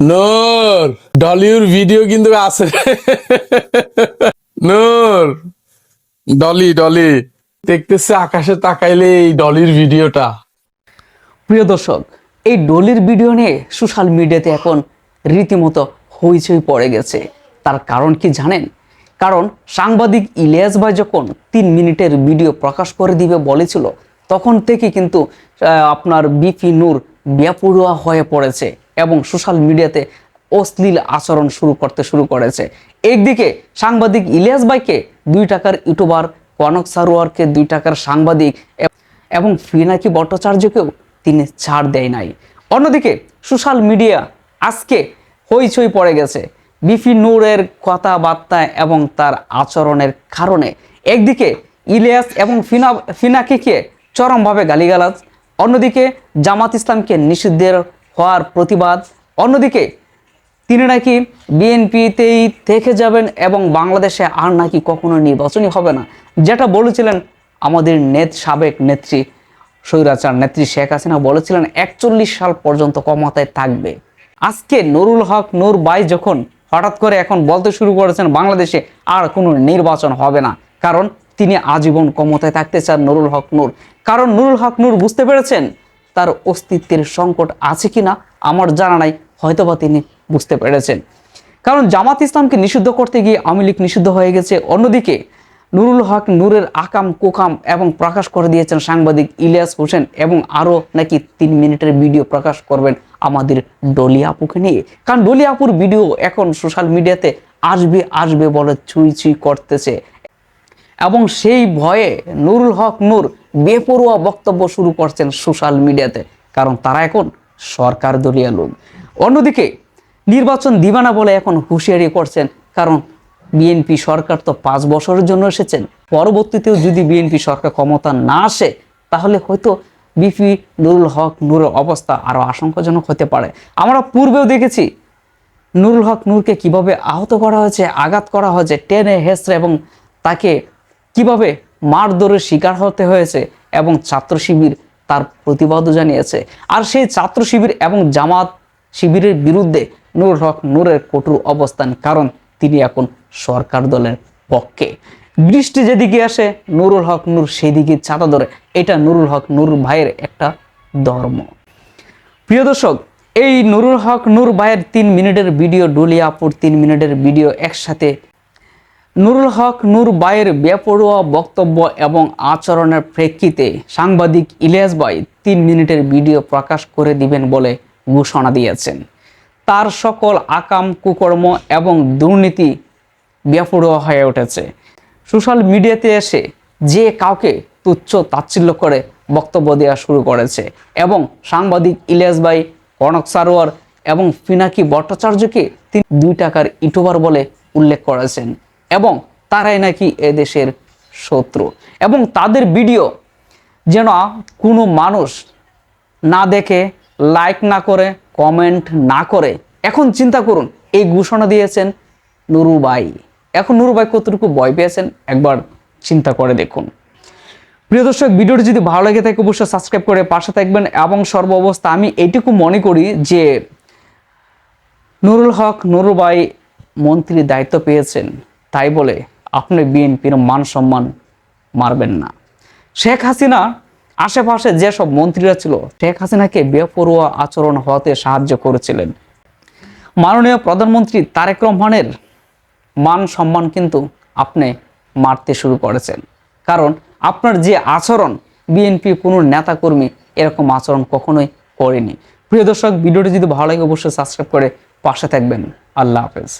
নূর, ডলির video কিন্তু আছে। নূর, ডলি ডলি দেখতেছে আকাশে তাকাইলে এই ডলির ভিডিওটা। প্রিয় দর্শক, এই ডলির ভিডিও নিয়ে সোশ্যাল মিডিয়াতে এখন রীতিমতো হইচই পড়ে গেছে। তার কারণ কি জানেন? কারণ সাংবাদিক ইলিয়াস ভাই যখন 3 মিনিটের ভিডিও প্রকাশ করে দিবে বলেছিল, তখন থেকে কিন্তু আপনার বিপি নূর বেপরোয়া হয়ে পড়েছে এবং সোশ্যাল মিডিয়াতে অশ্লীল আচরণ শুরু করেছে। একদিকে সাংবাদিক ইলিয়াস ভাইকে 2 টাকার ইউটিউবার, কনক সারোয়ারকে 2 টাকার সাংবাদিক এবং পিনাকি ভট্টাচার্যকেও তিনি ছাড় দেয় নাই। অন্যদিকে সোশ্যাল মিডিয়া আজকে হইচই পড়ে গেছে বিপি নূরের কথাবার্তা এবং তার আচরণের কারণে। একদিকে ইলিয়াস এবং ফিনাকিকে চরমভাবে গালিগালাজ, অন্যদিকে জামাত ইসলামকে নিষিদ্ধের হওয়ার প্রতিবাদ, অন্যদিকে তিনি নাকি বিএনপিতেই থেকে যাবেন এবং বাংলাদেশে আর নাকি কখনো নির্বাচনই হবে না, যেটা বলেছিলেন আমাদের সাবেক নেত্রী স্বৈরাচার নেত্রী শেখ হাসিনা বলেছিলেন 41 সাল পর্যন্ত ক্ষমতায় থাকবে। আজকে নুরুল হক নূর ভাই যখন হঠাৎ করে এখন বলতে শুরু করেছেন বাংলাদেশে আর কোনো নির্বাচন হবে না, কারণ তিনি আজীবন ক্ষমতায় থাকতে চান নুরুল হক নূর। কারণ নুরুল হক নূর বুঝতে পেরেছেন তার অস্তিত্বের সংকট আছে কিনা আমার জানা নাই, হয়তোবা তিনি বুঝতে পেরেছেন। কারণ জামাত ইসলামকে নিষিদ্ধ করতে গিয়ে আওয়ামী লীগ নিষিদ্ধ হয়ে গেছে। অন্যদিকে নুরুল হক নূরের আকাম কুকাম এবং প্রকাশ করে দিয়েছেন সাংবাদিক ইলিয়াস হোসেন এবং আরও নাকি 3 মিনিটের ভিডিও প্রকাশ করবেন আমাদের ডলি আপুকে নিয়ে। কারণ ডলি আপুর ভিডিও এখন সোশ্যাল মিডিয়াতে আসবে বলে চুই করতেছে এবং সেই ভয়ে নুরুল হক নূর বেপরোয়া বক্তব্য শুরু করছেন সোশ্যাল মিডিয়াতে, কারণ তারা এখন সরকার দলীয় লোক। অন্যদিকে নির্বাচন দিবে না বলে এখন হুঁশিয়ারি করছেন, কারণ বিএনপি সরকার তো 5 বছরের জন্য এসেছেন, পরবর্তীতেও যদি বিএনপি সরকার ক্ষমতা না আসে তাহলে হয়তো বিপি নুরুল হক নূরের অবস্থা আরো আশঙ্কাজনক হতে পারে। আমরা পূর্বেও দেখেছি নুরুল হক নূরকে কিভাবে আহত করা হয়েছে, আঘাত করা হয়েছে, টেনে হেসড়ে এবং তাকে কিভাবে মারধরের শিকার হতে হয়েছে এবং ছাত্র শিবির তার প্রতিবাদও জানিয়েছে। আর সেই ছাত্র শিবির এবং জামাত শিবিরের বিরুদ্ধে নুরুল হক নূরের কঠোর অবস্থান, কারণ তিনি এখন সরকার দলের পক্ষে। বৃষ্টি যেদিকে আসে নুরুল হক নূর সেদিকে ছাতা ধরে, এটা নুরুল হক নূর ভাইয়ের একটা ধর্ম। প্রিয় দর্শক, এই নুরুল হক নূর ভাইয়ের 3 মিনিটের ভিডিও, ডলি আপুর 3 মিনিটের ভিডিও একসাথে নুরুল হক নূর ভাইয়ের বেপরোয়া বক্তব্য এবং আচরণের প্রেক্ষিতে সাংবাদিক ইলিয়াস ভাই 3 মিনিটের ভিডিও প্রকাশ করে দিবেন বলে ঘোষণা দিয়েছেন। তার সকল আকাম কুকর্ম এবং দুর্নীতি বেপরোয়া হয়ে উঠেছে। সোশ্যাল মিডিয়াতে এসে যে কাউকে তুচ্ছ তাচ্ছিল্য করে বক্তব্য দেওয়া শুরু করেছে এবং সাংবাদিক ইলিয়াস ভাই, কনক সারোয়ার এবং পিনাকি ভট্টাচার্যকে তিনি 2 টাকার ইউটিউবার বলে উল্লেখ করেছেন এবং তারাই নাকি এদেশের শত্রু এবং তাদের ভিডিও যেন কোনো মানুষ না দেখে, লাইক না করে, কমেন্ট না করে। এখন চিন্তা করুন, এই ঘোষণা দিয়েছেন নুরু ভাই। এখন নুরু ভাই কতটুকু ভয় পেয়েছেন একবার চিন্তা করে দেখুন। প্রিয় দর্শক, ভিডিওটি যদি ভালো লাগে থাকে অবশ্যই সাবস্ক্রাইব করে পাশে থাকবেন এবং সর্বাবস্থা আমি এইটুকু মনে করি যে নুরুল হক নুরু ভাই মন্ত্রীর দায়িত্ব পেয়েছেন, তাই বলে আপনি বিএনপির মান সম্মান মারবেন না। শেখ হাসিনা আশেপাশে যেসব মন্ত্রীরা ছিল শেখ হাসিনাকে বেপরোয়া আচরণ হওয়াতে সাহায্য করেছিলেন। মাননীয় প্রধানমন্ত্রী তারেক রহমানের মান সম্মান কিন্তু আপনি মারতে শুরু করেছেন, কারণ আপনার যে আচরণ বিএনপি কোনো নেতাকর্মী এরকম আচরণ কখনোই করেনি। প্রিয় দর্শক, ভিডিওটি যদি ভালো লাগে অবশ্যই সাবস্ক্রাইব করে পাশে থাকবেন। আল্লাহ হাফেজ।